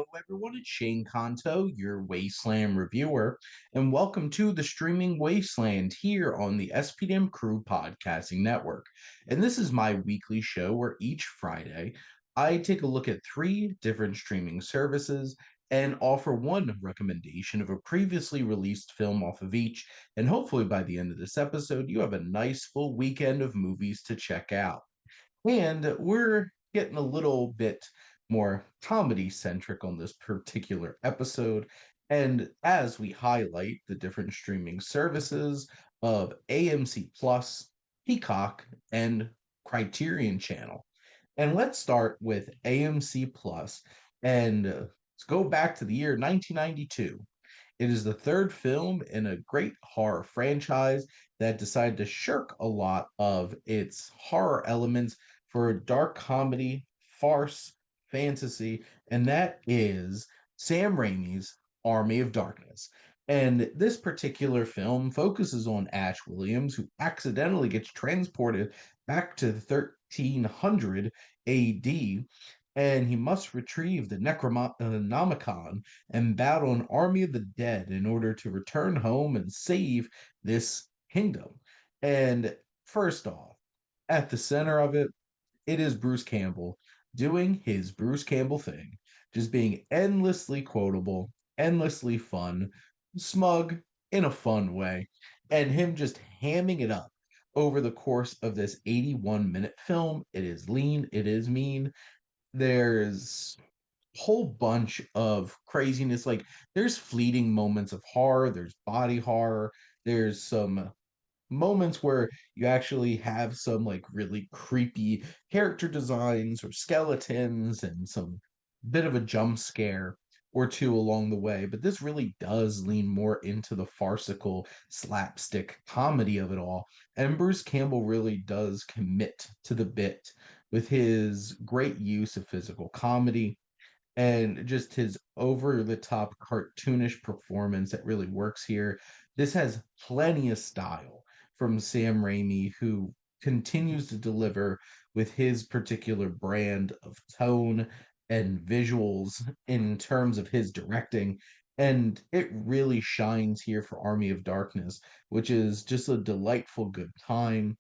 Hello, everyone. It's Shane Conto, your Wasteland reviewer, and welcome to the Streaming Wasteland here on the SPDM Crew Podcasting Network. And this is my weekly show where each Friday I take a look at three different streaming services and offer one recommendation of a previously released film off of each. And hopefully, by the end of this episode, you have a nice full weekend of movies to check out. And we're getting a little bit more comedy centric on this particular episode. And as we highlight the different streaming services of AMC Plus, Peacock, and Criterion Channel. And let's start with AMC Plus and let's go back to the year 1992. It is the third film in a great horror franchise that decided to shirk a lot of its horror elements for a dark comedy, farce, fantasy, and that is Sam Raimi's Army of Darkness. And this particular film focuses on Ash Williams, who accidentally gets transported back to 1300 AD, and he must retrieve the Necronomicon and battle an army of the dead in order to return home and save this kingdom. And first off, at the center of it, it is Bruce Campbell doing his Bruce Campbell thing, just being endlessly quotable, endlessly fun, smug in a fun way, and him just hamming it up over the course of this 81-minute film. It is lean, it is mean. There's whole bunch of craziness. Like there's fleeting moments of horror, there's body horror, there's some moments where you actually have some like really creepy character designs or skeletons and some bit of a jump scare or two along the way. But this really does lean more into the farcical slapstick comedy of it all. And Bruce Campbell really does commit to the bit with his great use of physical comedy and just his over the top cartoonish performance that really works here. This has plenty of style from Sam Raimi, who continues to deliver with his particular brand of tone and visuals in terms of his directing. And it really shines here for Army of Darkness, which is just a delightful good time.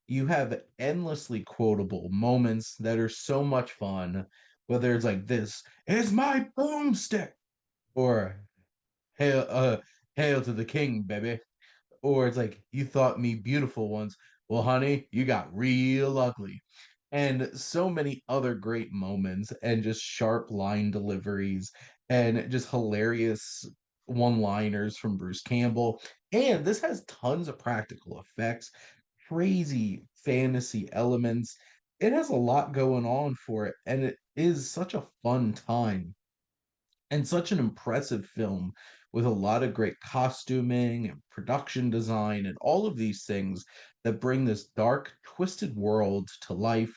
You have endlessly quotable moments that are so much fun, whether it's like this is my boomstick or hail to the king, baby. Or it's like, you thought me beautiful once. Well, honey, you got real ugly. And so many other great moments and just sharp line deliveries and just hilarious one-liners from Bruce Campbell. And this has tons of practical effects, crazy fantasy elements. It has a lot going on for it, and it is such a fun time and such an impressive film with a lot of great costuming and production design and all of these things that bring this dark, twisted world to life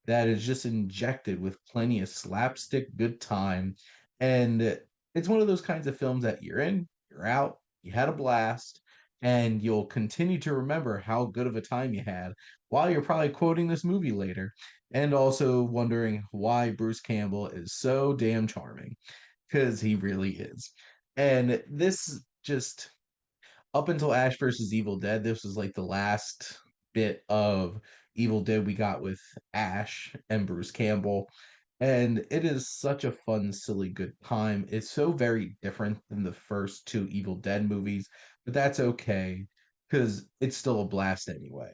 that is just injected with plenty of slapstick good time. And it's one of those kinds of films that you're in, you're out, you had a blast, and you'll continue to remember how good of a time you had while you're probably quoting this movie later and also wondering why Bruce Campbell is so damn charming because he really is. And this just up until Ash versus Evil Dead, this was like the last bit of Evil Dead we got with Ash and Bruce Campbell. And it is such a fun, silly, good time. It's so very different than the first two Evil Dead movies, but that's okay because it's still a blast anyway.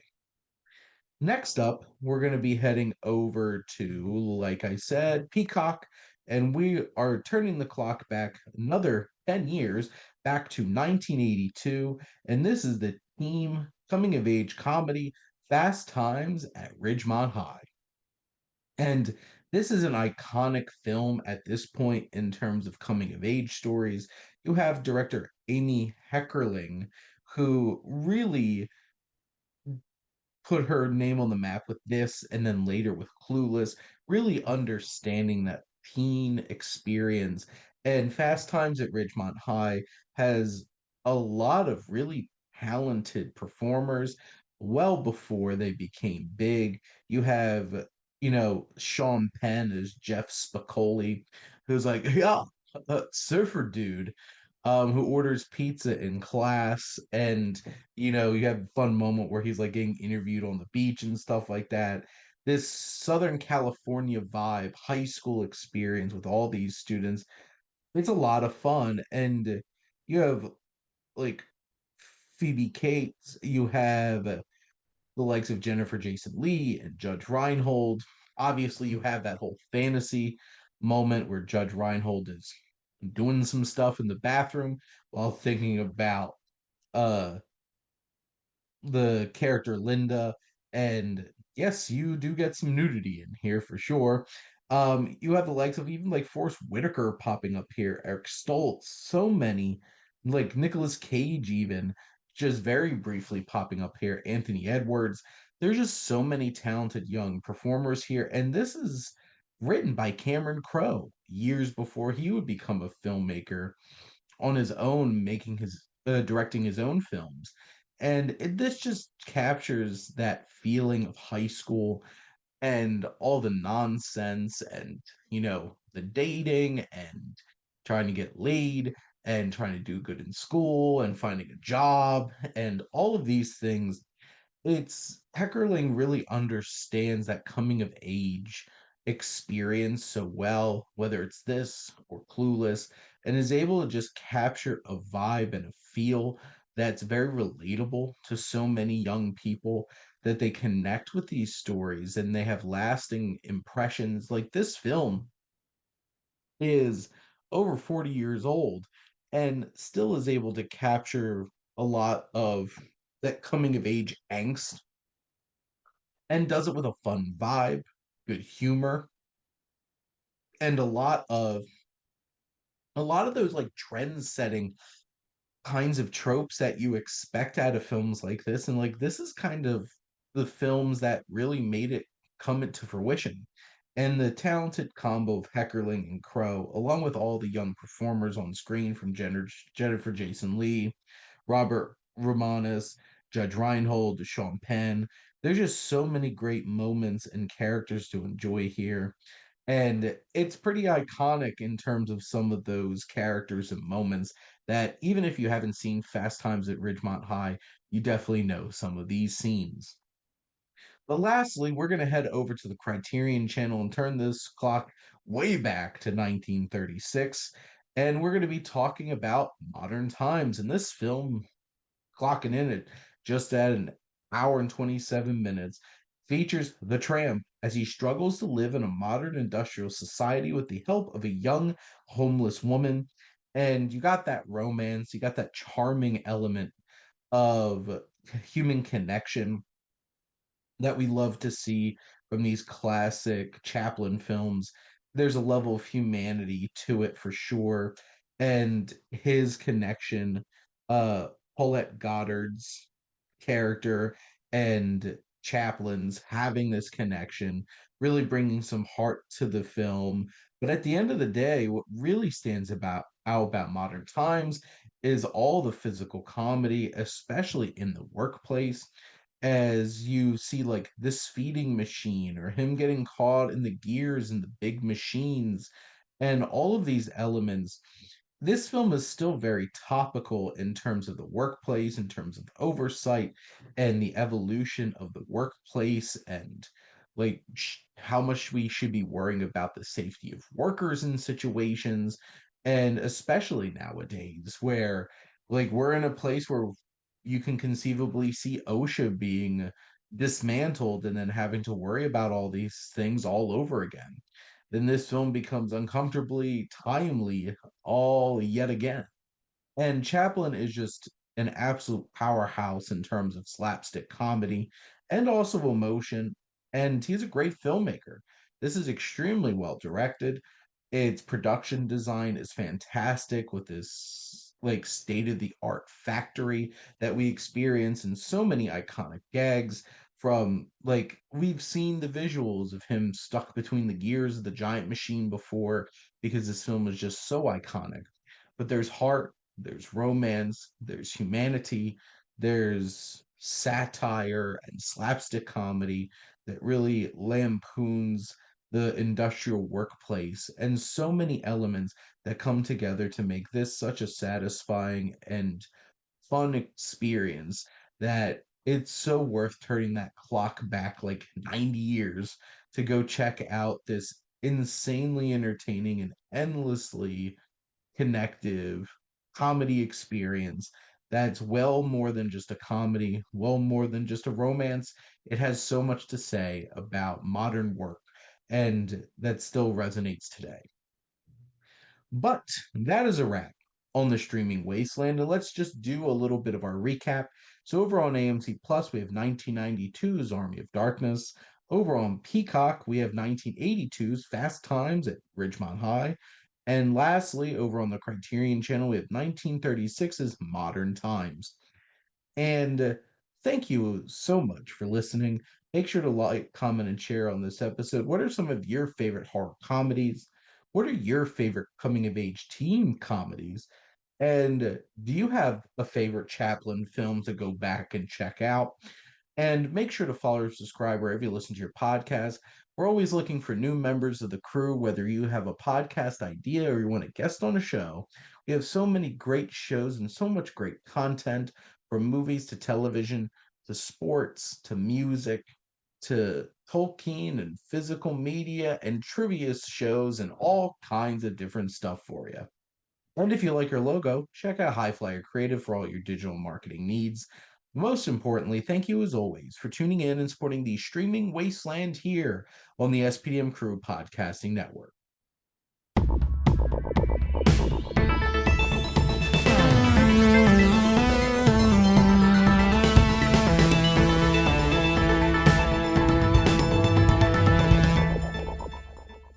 Next up, we're going to be heading over to, like I said, Peacock, and we are turning the clock back another 10 years, back to 1982, and this is the teen coming of age comedy Fast Times at Ridgemont High. And this is an iconic film at this point in terms of coming of age stories. You have director Amy Heckerling, who really put her name on the map with this and then later with Clueless, really understanding that teen experience. And Fast Times at Ridgemont High has a lot of really talented performers well before they became big. You have, Sean Penn as Jeff Spicoli, who's like, yeah. surfer dude who orders pizza in class, and you have a fun moment where he's like getting interviewed on the beach and stuff like that. This Southern California vibe, high school experience with all these students, it's a lot of fun. And you have like Phoebe Cates, you have the likes of Jennifer Jason Leigh and Judge Reinhold. Obviously, you have that whole fantasy moment where Judge Reinhold is doing some stuff in the bathroom while thinking about uh the character Linda. And yes, you do get some nudity in here for sure. You have the likes of even like Forrest Whitaker popping up here, Eric Stoltz, so many, like Nicolas Cage, even just very briefly popping up here, Anthony Edwards. There's just so many talented young performers here, and this is written by Cameron Crowe years before he would become a filmmaker on his own, making his directing his own films. And this just captures that feeling of high school and all the nonsense and the dating and trying to get laid and trying to do good in school and finding a job and all of these things. It's Heckerling really understands that coming of age experience so well, whether it's this or Clueless, and is able to just capture a vibe and a feel that's very relatable to so many young people, that they connect with these stories and they have lasting impressions. Like this film is over 40 years old and still is able to capture a lot of that coming of age angst, and does it with a fun vibe, good humor, and a lot of those like trend setting kinds of tropes that you expect out of films like this. And like this is kind of the films that really made it come into fruition. And the talented combo of Heckerling and Crow, along with all the young performers on screen from Jennifer Jason Leigh, Robert Romanus, Judge Reinhold, Sean Penn. There's just so many great moments and characters to enjoy here. And it's pretty iconic in terms of some of those characters and moments that even if you haven't seen Fast Times at Ridgemont High, you definitely know some of these scenes. But lastly, we're going to head over to the Criterion channel and turn this clock way back to 1936. And we're going to be talking about modern times. And this film, clocking in at just at an hour and 27 minutes, features the tramp as he struggles to live in a modern industrial society with the help of a young homeless woman. And you got that romance, you got that charming element of human connection that we love to see from these classic Chaplin films. There's a level of humanity to it for sure. And his connection, uh, Paulette Goddard's character and Chaplin's having this connection, really bringing some heart to the film. But at the end of the day, what really stands out about modern times is all the physical comedy, especially in the workplace, as you see like this feeding machine or him getting caught in the gears and the big machines and all of these elements. This film is still very topical in terms of the workplace, in terms of oversight and the evolution of the workplace, and like how much we should be worrying about the safety of workers in situations. And especially nowadays, where like we're in a place where you can conceivably see OSHA being dismantled and then having to worry about all these things all over again. Then this film becomes uncomfortably timely all yet again. And Chaplin is just an absolute powerhouse in terms of slapstick comedy and also emotion. And he's a great filmmaker. This is extremely well directed. Its production design is fantastic with this like state of the art factory that we experience, and so many iconic gags from like we've seen the visuals of him stuck between the gears of the giant machine before, because this film is just so iconic. But there's heart, there's romance, there's humanity, there's satire and slapstick comedy that really lampoons the industrial workplace, and so many elements that come together to make this such a satisfying and fun experience that it's so worth turning that clock back like 90 years to go check out this insanely entertaining and endlessly connective comedy experience that's well more than just a comedy, well more than just a romance. It has so much to say about modern work and that still resonates today. But that is a wrap on the streaming wasteland. And let's just do a little bit of our recap. So over on AMC Plus, we have 1992's Army of Darkness. Over on Peacock, we have 1982's Fast Times at Ridgemont High. And lastly, over on the Criterion channel, we have 1936's Modern Times. And thank you so much for listening. Make sure to like, comment, and share on this episode. What are some of your favorite horror comedies? What are your favorite coming of age teen comedies? And do you have a favorite Chaplin film to go back and check out? And make sure to follow or subscribe wherever you listen to your podcast. We're always looking for new members of the crew, whether you have a podcast idea or you want to guest on a show. We have so many great shows and so much great content from movies to television to sports to music to Tolkien and physical media and trivia shows and all kinds of different stuff for you. And if you like our logo, check out HiFlyer Creative for all your digital marketing needs. Most importantly, thank you as always for tuning in and supporting the streaming wasteland here on the SPDM Crew Podcasting Network.